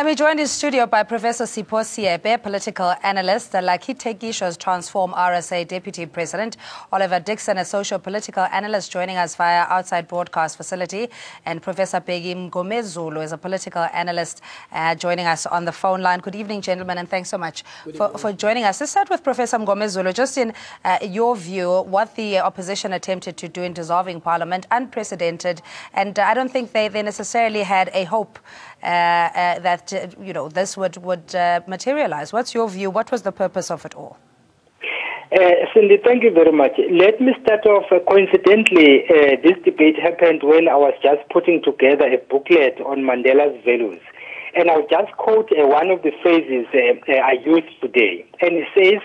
I'm joined in studio by Professor Sipho Siepe, political analyst, Lakite Gisho's Transform RSA Deputy President, Oliver Dixon, a socio-political analyst joining us via outside broadcast facility, and Professor Peggy Mgomezulu is a political analyst joining us on the phone line. Good evening, gentlemen, and thanks so much for joining us. Let's start with Professor Mgomezulu. Just in your view, what the opposition attempted to do in dissolving Parliament, unprecedented, and I don't think they necessarily had a hope that this would materialize. What's your view? What was the purpose of it all? Cindy, thank you very much. Let me start off. Coincidentally, this debate happened when I was just putting together a booklet on Mandela's values. And I'll just quote one of the phrases I used today. And it says,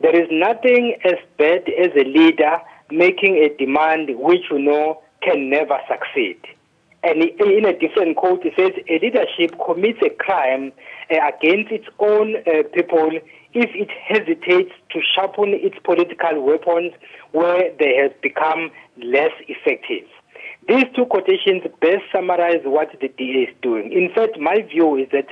"There is nothing as bad as a leader making a demand which you know can never succeed." And in a different quote, it says, "A leadership commits a crime against its own people if it hesitates to sharpen its political weapons where they have become less effective." These two quotations best summarize what the DA is doing. In fact, my view is that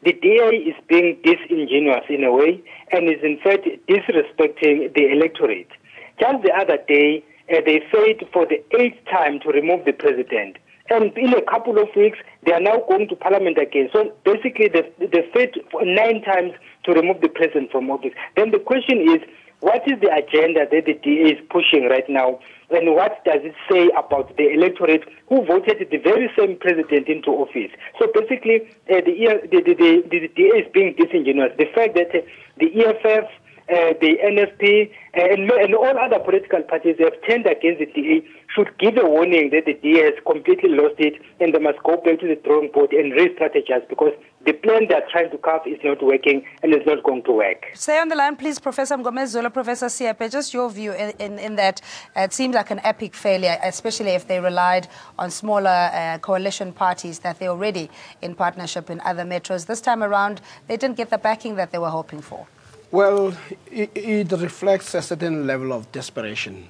the DA is being disingenuous in a way and is in fact disrespecting the electorate. Just the other day, they said for the 8th time to remove the president. And in a couple of weeks, they are now going to Parliament again. So basically, they said 9 times to remove the president from office. Then the question is, what is the agenda that the DA is pushing right now? And what does it say about the electorate who voted the very same president into office? So basically, the DA is being disingenuous. The fact that the EFF, the NFP, and all other political parties have turned against the DA should give a warning that the DA has completely lost it and they must go back to the drawing board and re-strategize, because the plan they're trying to carve is not working and it's not going to work. Stay on the line, please, Professor Mgomezulu. Professor Siepe, just your view in that it seems like an epic failure, especially if they relied on smaller coalition parties that they're already in partnership in other metros. This time around, they didn't get the backing that they were hoping for. Well, it reflects a certain level of desperation.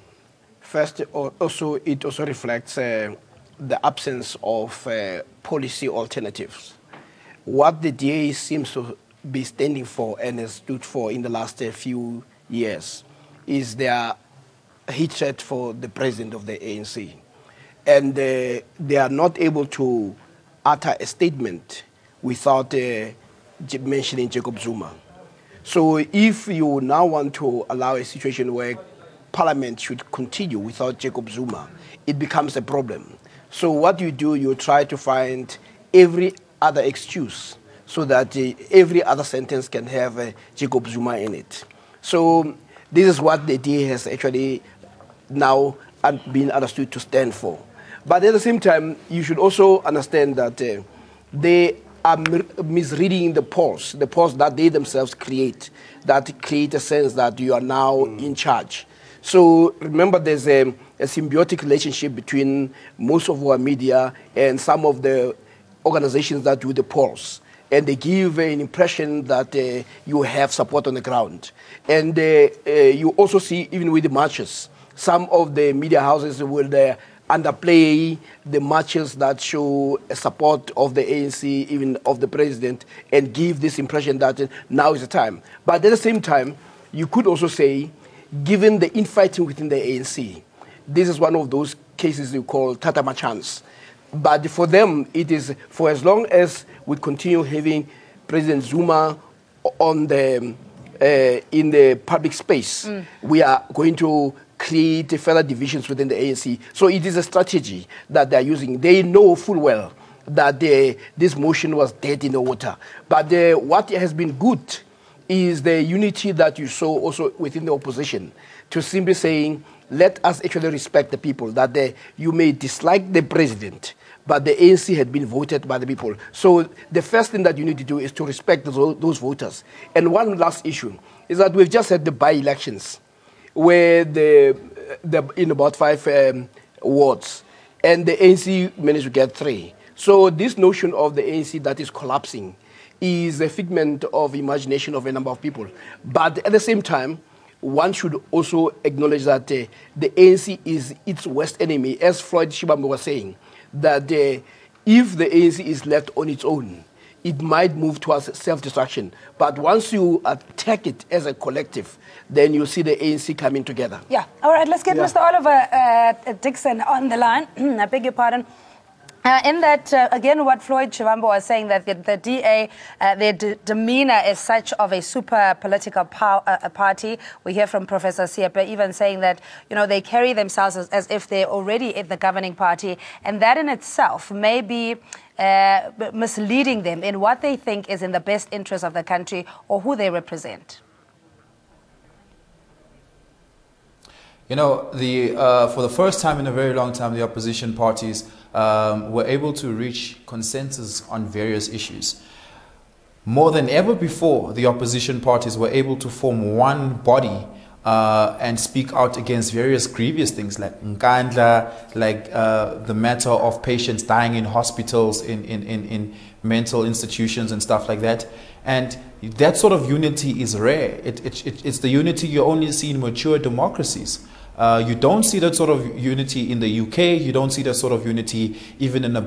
First, it also reflects the absence of policy alternatives. What the DA seems to be standing for and has stood for in the last few years is their hatred for the president of the ANC. And they are not able to utter a statement without mentioning Jacob Zuma. So if you now want to allow a situation where Parliament should continue without Jacob Zuma, it becomes a problem. So what you do, you try to find every other excuse so that every other sentence can have Jacob Zuma in it. So this is what the DA has actually now been understood to stand for. But at the same time, you should also understand that they are misreading the polls that they themselves create, that create a sense that you are now in charge. So remember, there's a symbiotic relationship between most of our media and some of the organizations that do the polls. And they give an impression that you have support on the ground. And you also see, even with the marches, some of the media houses will underplay the marches that show support of the ANC, even of the president, and give this impression that now is the time. But at the same time, you could also say, given the infighting within the ANC, this is one of those cases you call Tata Machans. But for them, it is for as long as we continue having President Zuma on in the public space, we are going to create further divisions within the ANC. So it is a strategy that they're using. They know full well that this motion was dead in the water. But what has been good is the unity that you saw also within the opposition, to simply saying, let us actually respect the people, that you may dislike the president, but the ANC had been voted by the people. So the first thing that you need to do is to respect those voters. And one last issue is that we've just had the by-elections, where in about 5 wards, and the ANC managed to get 3. So this notion of the ANC that is collapsing is a figment of imagination of a number of people. But at the same time, one should also acknowledge that the ANC is its worst enemy, as Floyd Shibambe was saying, that if the ANC is left on its own, it might move towards self-destruction. But once you attack it as a collective, then you see the ANC coming together. Yeah. All right, let's get Mr. Oliver Dixon on the line. I beg your pardon. In that, again, what Floyd Chivambo was saying, that the DA, their demeanor is such of a super political party. We hear from Professor Siepe even saying that, you know, they carry themselves as if they're already in the governing party. And that in itself may be misleading them in what they think is in the best interest of the country or who they represent. You know, for the first time in a very long time, the opposition parties were able to reach consensus on various issues. More than ever before, the opposition parties were able to form one body and speak out against various grievous things like Nkandla, like the matter of patients dying in hospitals, in mental institutions and stuff like that. And that sort of unity is rare. It's the unity you only see in mature democracies. You don't see that sort of unity in the UK. You don't see that sort of unity even in a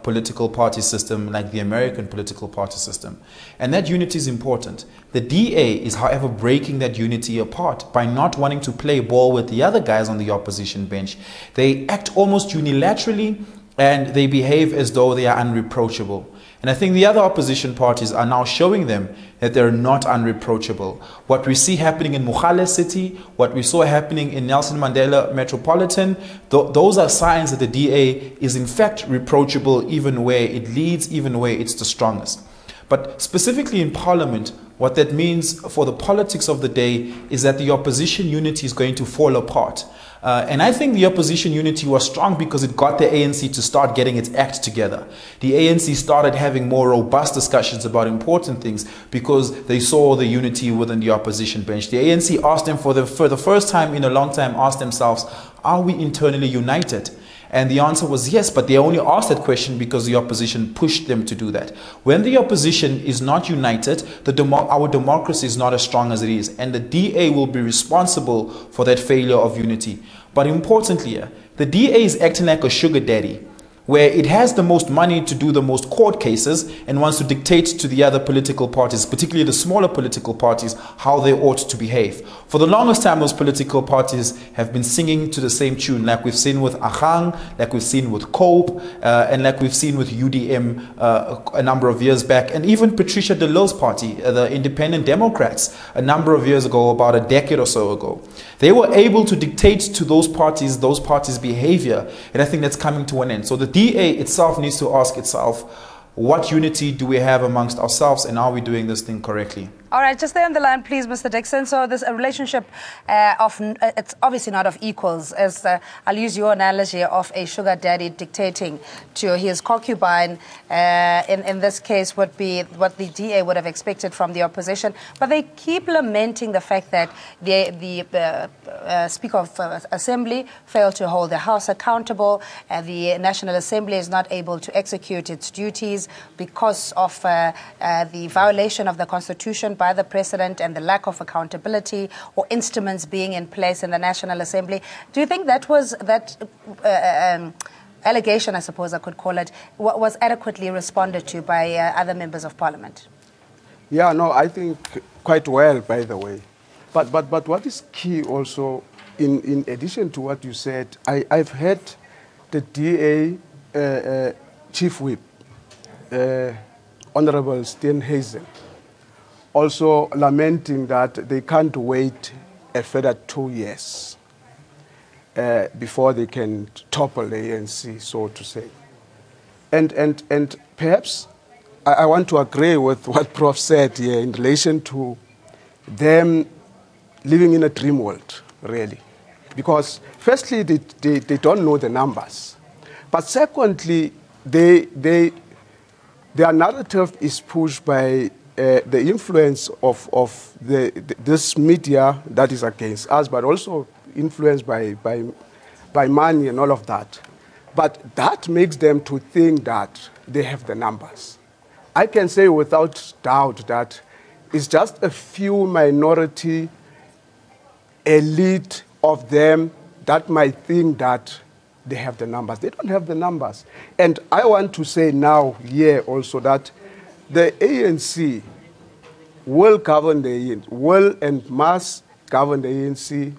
political party system like the American political party system. And that unity is important. The DA is, however, breaking that unity apart by not wanting to play ball with the other guys on the opposition bench. They act almost unilaterally and they behave as though they are unreproachable. And I think the other opposition parties are now showing them that they're not unreproachable. What we see happening in Mogale City, what we saw happening in Nelson Mandela Metropolitan, those are signs that the DA is in fact reproachable even where it leads, even where it's the strongest. But specifically in Parliament, what that means for the politics of the day is that the opposition unity is going to fall apart. And I think the opposition unity was strong because it got the ANC to start getting its act together. The ANC started having more robust discussions about important things because they saw the unity within the opposition bench. The ANC asked them for the first time in a long time, asked themselves, are we internally united? And the answer was yes, but they only asked that question because the opposition pushed them to do that. When the opposition is not united, our democracy is not as strong as it is. And the DA will be responsible for that failure of unity. But importantly, the DA is acting like a sugar daddy, where it has the most money to do the most court cases and wants to dictate to the other political parties, particularly the smaller political parties, how they ought to behave. For the longest time, those political parties have been singing to the same tune, like we've seen with Ahang, like we've seen with COPE, and like we've seen with UDM a number of years back, and even Patricia de Lille's party, the Independent Democrats, a number of years ago, about a decade or so ago. They were able to dictate to those parties' behavior, and I think that's coming to an end. So the DA itself needs to ask itself, what unity do we have amongst ourselves, and are we doing this thing correctly? All right, just stay on the line, please, Mr. Dixon. So this a relationship it's obviously not of equals, as I'll use your analogy of a sugar daddy dictating to his concubine. In this case, would be what the DA would have expected from the opposition. But they keep lamenting the fact that the Speaker of Assembly failed to hold the House accountable. The National Assembly is not able to execute its duties because of the violation of the Constitution by the President and the lack of accountability or instruments being in place in the National Assembly. Do you think that was allegation, I suppose I could call it, was adequately responded to by other members of Parliament? Yeah, no, I think quite well, by the way. But what is key also, in addition to what you said, I've heard the DA Chief Whip, Honorable Steenhuisen, also lamenting that they can't wait a further 2 years before they can topple the ANC, so to say. And perhaps I want to agree with what Prof said here in relation to them living in a dream world, really. Because firstly, they don't know the numbers. But secondly, their narrative is pushed by the influence of this media that is against us, but also influenced by money and all of that. But that makes them to think that they have the numbers. I can say without doubt that it's just a few minority elite of them that might think that they have the numbers. They don't have the numbers. And I want to say now here also that the ANC will govern the ANC, will and must govern the ANC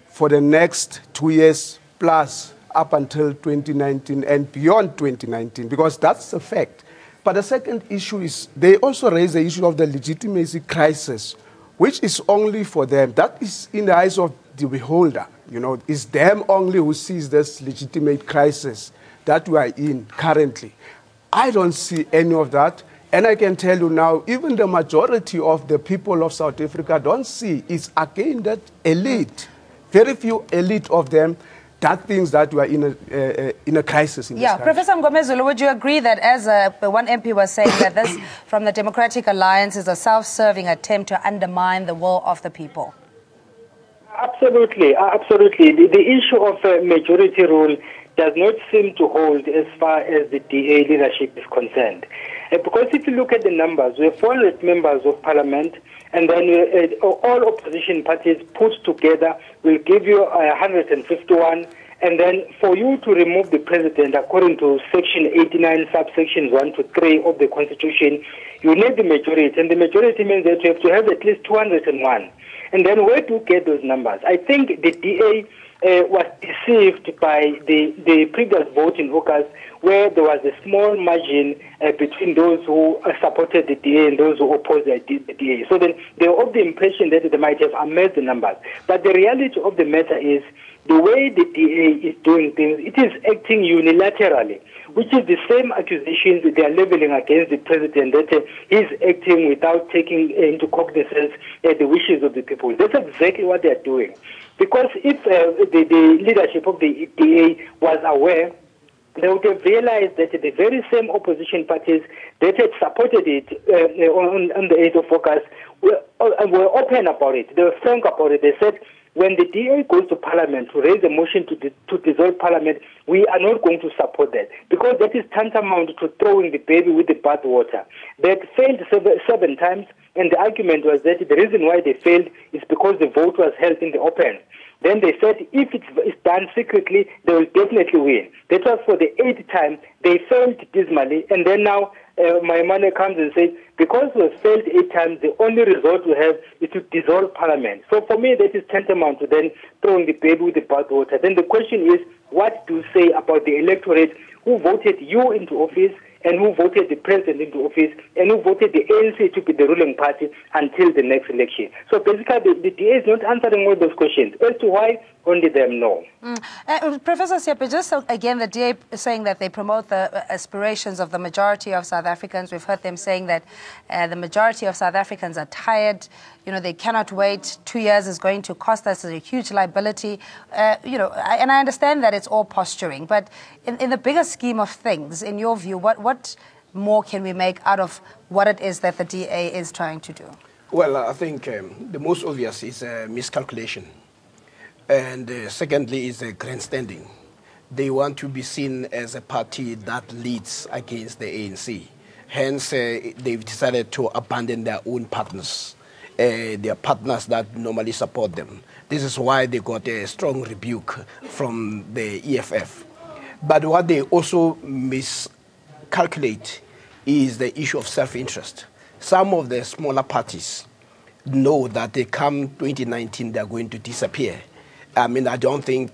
for the next 2 years plus up until 2019 and beyond 2019, because that's a fact. But the second issue is they also raise the issue of the legitimacy crisis, which is only for them. That is in the eyes of the beholder. You know, it's them only who sees this legitimate crisis that we are in currently. I don't see any of that. And I can tell you now, even the majority of the people of South Africa don't see. It's again that elite, very few elite of them, that thinks that we are in a crisis in this country. Professor Ngomezulu, would you agree that, as one MP was saying, that this from the Democratic Alliance is a self-serving attempt to undermine the will of the people? Absolutely, absolutely. The issue of majority rule does not seem to hold as far as the DA leadership is concerned. Because if you look at the numbers, we have 400 members of parliament, and then all opposition parties put together will give you 151, and then for you to remove the president, according to section 89, subsections 1 to 3 of the constitution, you need the majority, and the majority means that you have to have at least 201. And then where to get those numbers? I think the DA was deceived by the previous vote in August, where there was a small margin between those who supported the DA and those who opposed the DA. So then they were of the impression that they might have amassed the numbers. But the reality of the matter is the way the DA is doing things, it is acting unilaterally, which is the same accusations they are leveling against the president, that he's acting without taking into cognizance the wishes of the people. That's exactly what they are doing. Because if the leadership of the DA was aware, they would have realized that the very same opposition parties that had supported it on the 8th of August were open about it. They were frank about it. They said, when the DA goes to Parliament to raise a motion to dissolve Parliament, we are not going to support that, because that is tantamount to throwing the baby with the bathwater. They had failed seven times, and the argument was that the reason why they failed is because the vote was held in the open. Then they said if it's done secretly, they will definitely win. That was for the 8th time. They failed dismally, and then now my money comes and says, because we have failed 8 times, the only result we have is to dissolve Parliament. So for me, that is tantamount to then throwing the baby with the bathwater. Then the question is, what do you say about the electorate who voted you into office, and who voted the president into office, and who voted the ANC to be the ruling party until the next election? So basically, the DA is not answering all those questions. As to why, only them know. Professor Siepe, just so, again, the DA is saying that they promote the aspirations of the majority of South Africans. We've heard them saying that the majority of South Africans are tired. You know, they cannot wait. 2 years is going to cost us a huge liability. And I understand that it's all posturing, but in the bigger scheme of things, in your view, what more can we make out of what it is that the DA is trying to do? Well, I think the most obvious is miscalculation. And secondly is grandstanding. They want to be seen as a party that leads against the ANC. Hence, they've decided to abandon their own partners, their partners that normally support them. This is why they got a strong rebuke from the EFF. But what they also miscalculate is the issue of self-interest. Some of the smaller parties know that they come 2019, they're going to disappear. I mean, I don't think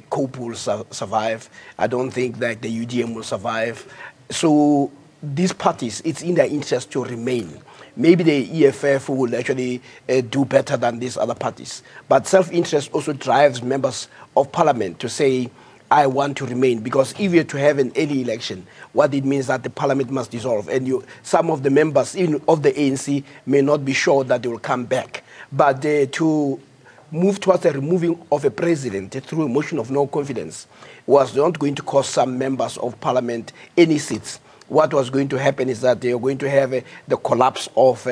COPE will survive. I don't think that the UDM will survive. So these parties, it's in their interest to remain. Maybe the EFF will actually do better than these other parties. But self-interest also drives members of parliament to say, I want to remain, because if you're to have an early election, what it means that the parliament must dissolve, and some of the members of the ANC may not be sure that they will come back. But to move towards the removing of a president through a motion of no confidence was not going to cost some members of parliament any seats. What was going to happen is that they are going to have the collapse of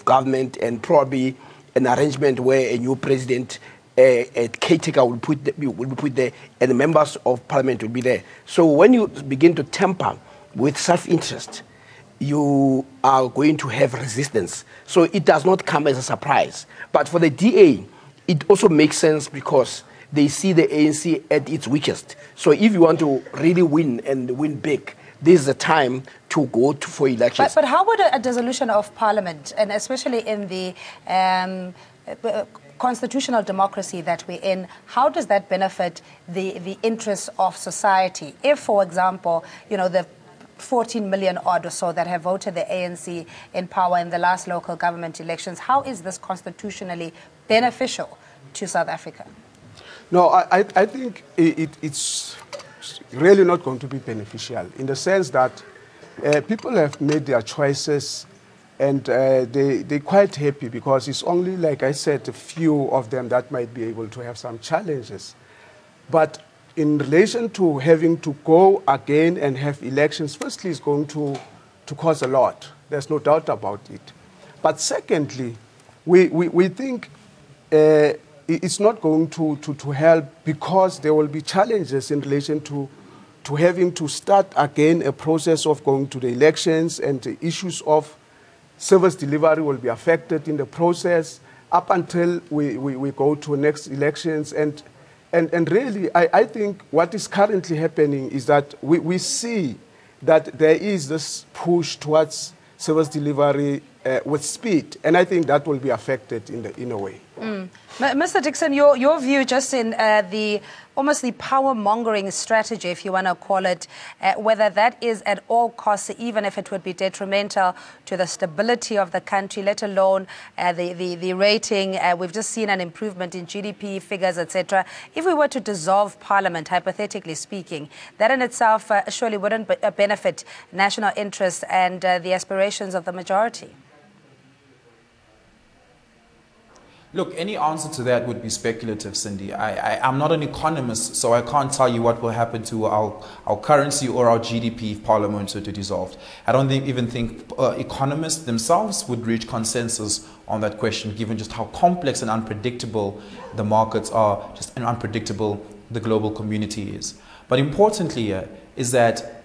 government, and probably an arrangement where a new president, a caretaker will be put there, and the members of parliament will be there. So when you begin to tamper with self-interest, you are going to have resistance. So it does not come as a surprise. But for the DA, it also makes sense because they see the ANC at its weakest. So if you want to really win and win big, this is the time to go for elections. But how would a dissolution of parliament, and especially in the constitutional democracy that we're in, how does that benefit the interests of society? If, for example, the 14 million odd or so that have voted the ANC in power in the last local government elections, how is this constitutionally beneficial to South Africa? No, I think it's really not going to be beneficial in the sense that people have made their choices and they're quite happy because it's only, like I said, a few of them that might be able to have some challenges. But in relation to having to go again and have elections, firstly, it's going to cause a lot. There's no doubt about it. But secondly, we think it's not going to help because there will be challenges in relation to having to start again a process of going to the elections, and the issues of service delivery will be affected in the process up until we go to next elections. And really, I think what is currently happening is that we see that there is this push towards service delivery with speed, and I think that will be affected in a way. Mr. Dixon, your view just in almost the power-mongering strategy, if you want to call it, whether that is at all costs, even if it would be detrimental to the stability of the country, let alone the rating. We've just seen an improvement in GDP figures, etc. If we were to dissolve Parliament, hypothetically speaking, that in itself surely wouldn't benefit national interest and the aspirations of the majority. Look, any answer to that would be speculative, Cindy. I'm not an economist, so I can't tell you what will happen to our currency or our GDP if Parliament were to dissolve. I don't even think economists themselves would reach consensus on that question, given just how complex and unpredictable the markets are, just and unpredictable the global community is. But importantly is that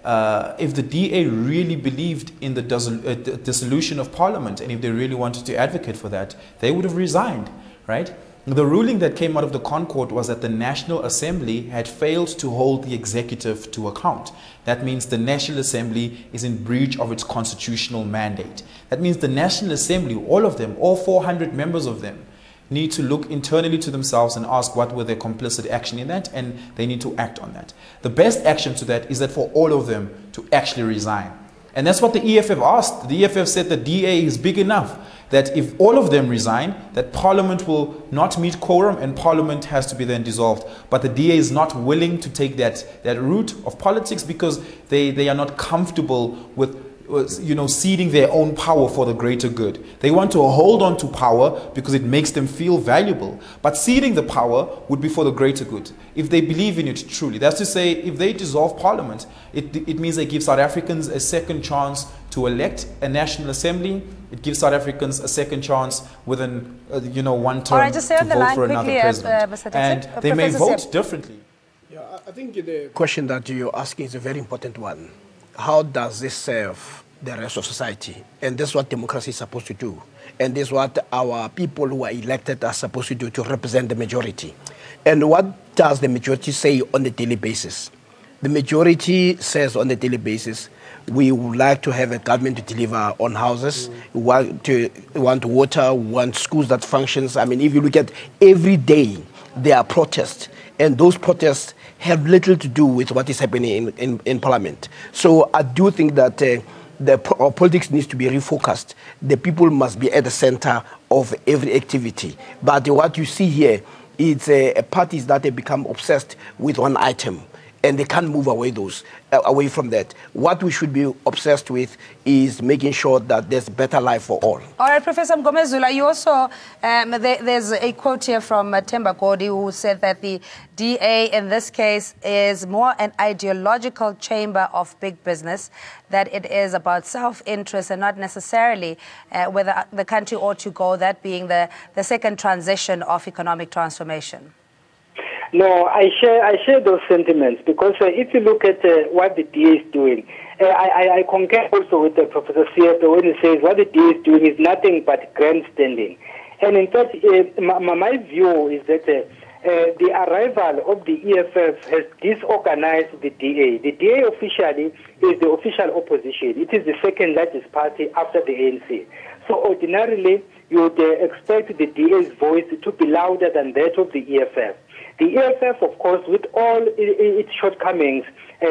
if the DA really believed in the dissolution of Parliament, and if they really wanted to advocate for that, they would have resigned, right? The ruling that came out of the Concord was that the National Assembly had failed to hold the executive to account. That means the National Assembly is in breach of its constitutional mandate. That means the National Assembly, all of them, all 400 members of them, need to look internally to themselves and ask what were their complicit action in that, and they need to act on that. The best action to that is that for all of them to actually resign. And that's what the EFF asked. The EFF said the DA is big enough that if all of them resign, that Parliament will not meet quorum and Parliament has to be then dissolved. But the DA is not willing to take that route of politics because they are not comfortable with ceding their own power for the greater good. They want to hold on to power because it makes them feel valuable. But ceding the power would be for the greater good, if they believe in it truly. That's to say, if they dissolve Parliament, it means they give South Africans a second chance to elect a National Assembly. It gives South Africans a second chance within, one term right, just to vote for quickly, another president. Mr. And they may vote differently. Yeah, I think the question that you're asking is a very important one. How does this serve the rest of society? And this is what democracy is supposed to do. And this is what our people who are elected are supposed to do, to represent the majority. And what does the majority say on a daily basis? The majority says on a daily basis, we would like to have a government to deliver on houses, we want water, we want schools that functions. I mean, if you look at every day, there are protests. And those protests have little to do with what is happening in Parliament. So I do think that our politics needs to be refocused. The people must be at the center of every activity. But what you see here is parties that have become obsessed with one item, and they can't move away from that. What we should be obsessed with is making sure that there's a better life for all. All right, Professor Mgomezula, you also, there's a quote here from Themba Godi, who said that the DA in this case is more an ideological chamber of big business, that it is about self-interest and not necessarily whether the country ought to go, that being the second transition of economic transformation. No, I share those sentiments, because if you look at what the DA is doing, I concur also with Professor Siepe when he says what the DA is doing is nothing but grandstanding. And in fact, my view is that the arrival of the EFF has disorganized the DA. The DA officially is the official opposition. It is the second largest party after the ANC. So ordinarily, you would expect the DA's voice to be louder than that of the EFF. The EFF, of course, with all its shortcomings,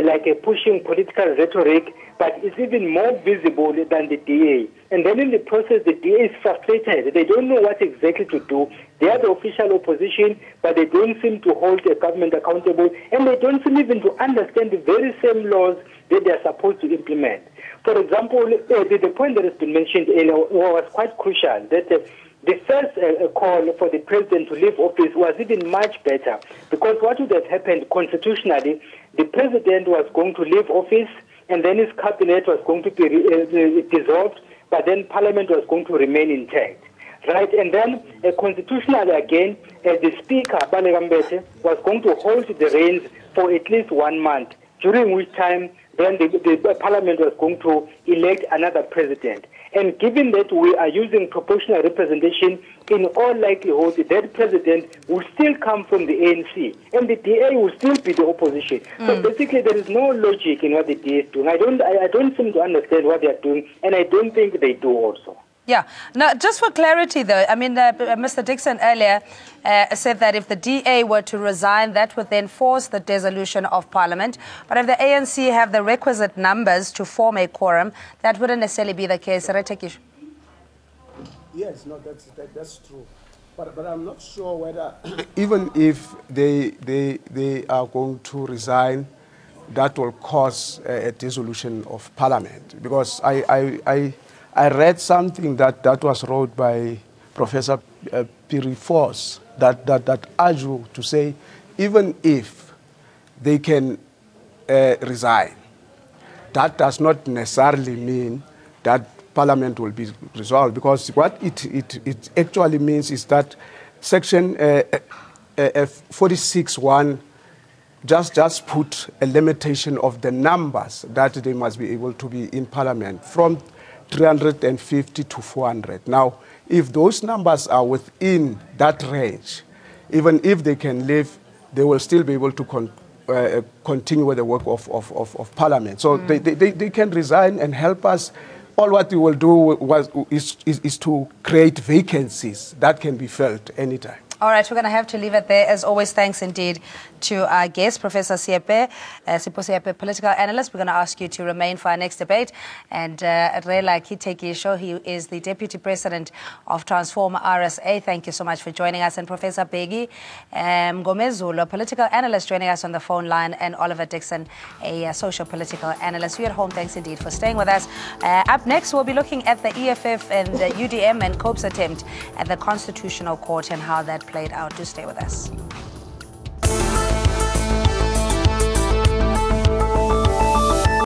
like pushing political rhetoric, but it's even more visible than the DA. And then in the process, the DA is frustrated. They don't know what exactly to do. They are the official opposition, but they don't seem to hold the government accountable, and they don't seem even to understand the very same laws that they are supposed to implement. For example, the point that has been mentioned earlier was quite crucial, that the first call for the president to leave office was even much better, because what would have happened constitutionally, the president was going to leave office, and then his cabinet was going to be dissolved, but then parliament was going to remain intact. Right, and then constitutionally again, the speaker, Balekambete, was going to hold the reins for at least 1 month, during which time then the parliament was going to elect another president. And given that we are using proportional representation, in all likelihood, that president will still come from the ANC, and the DA will still be the opposition. So basically, there is no logic in what the DA is doing. I don't seem to understand what they are doing, and I don't think they do also. Yeah. Now, just for clarity, though, I mean, Mr. Dixon earlier said that if the DA were to resign, that would then force the dissolution of Parliament. But if the ANC have the requisite numbers to form a quorum, that wouldn't necessarily be the case. Yes, no, that's true. But I'm not sure whether, even if they are going to resign, that will cause a dissolution of Parliament. Because I read something that was wrote by Professor Piri Force that argue to say, even if they can resign, that does not necessarily mean that Parliament will be resolved, because what it actually means is that Section 46(1) just put a limitation of the numbers that they must be able to be in Parliament from 350 to 400. Now, if those numbers are within that range, even if they can leave, they will still be able to continue with the work of Parliament. So they can resign and help us. All what we will do is to create vacancies that can be filled anytime. All right, we're going to have to leave it there. As always, thanks indeed to our guest, Professor Siepe, Siepe, political analyst. We're going to ask you to remain for our next debate. And Rela Kitekisho, he is the Deputy President of Transform RSA. Thank you so much for joining us. And Professor Begi Mgomezulo, political analyst, joining us on the phone line. And Oliver Dixon, a social political analyst. You at home, thanks indeed for staying with us. Up next, we'll be looking at the EFF and the UDM and COPE's attempt at the Constitutional Court and how that played out. Do stay with us.